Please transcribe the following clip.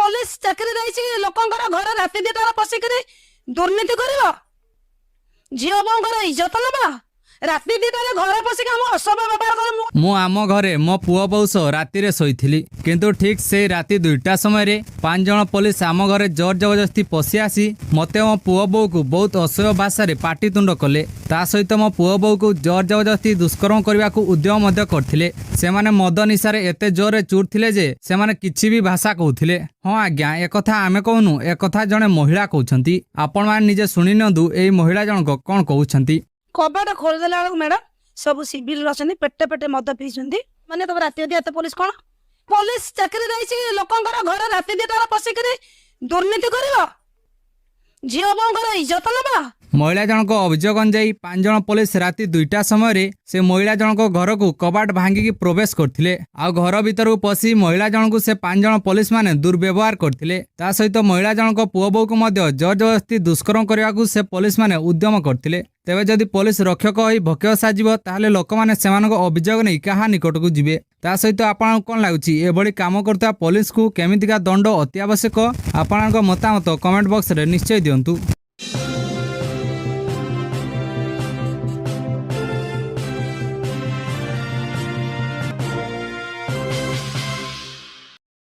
Police चाकरी रही लोकंर घर राति दिटार पशिक दुर्नीति कर झील बोर इज्जत नवा राति दिटार घर पशिक असभ्य व्यवहार कर मु आम घरे मो पुओ पौष राति शोइथिली किंतु ठीक से राति 2टा समय 5 जन पुलिस आम घरे जोर जबरदस्ती पशि आसी मते मो पुओ बो को बहुत असह्य भाषा पाटितुंड कले ता सहित मो पुओ बो को जोर जबरदस्ती दुष्कर्म करने को उद्यम करथिले सेमाने मद निशारे एते जोरे चूरथिले जे सेमाने किछि भी भाषा कहउथिले। हाँ आज्ञा एकथा आमे कहनु एकथा जने महिला कहउछंती आपण माने निजे सुनि नदु एई महिला जनक कोन कहउछंती कबाटा खोलदेला बेलू मैडम सब सिविल अच्छा पेटे पेटे मद पी माने तब राति एत पुलिस कौन पुलिस चाकरी रही लोकंर घर राति दिटार पशिक दुर्नीति कर झील बोर इज्जत नवा महिला जनक अभियोग अनुଯାୟୀ 5 जन पुलिस राति 2टा समय से महिला जनक घर को कबाट भांगिकी प्रवेश करथिले आ घर भीतर को पसी महिला जनक से 5 जन पुलिस माने दुर्व्यवहार करथिले ता सहित महिला जनक पुओ बो को मध्य जोर जबरदस्ती दुष्कर्म करने को से पुलिस माने उद्यम करथिले। तेबे जदि पुलिस रक्षक होई भक्य साजिबो ताहले लोक माने सेमानक अभियोग नै काहा निकट को जिवे ता सहित आपन कोन लागुची एबडी काम करता पुलिस को केमितिका दंड अति आवश्यक आपनक मतामत कमेंट बॉक्स रे निश्चय दियंतु।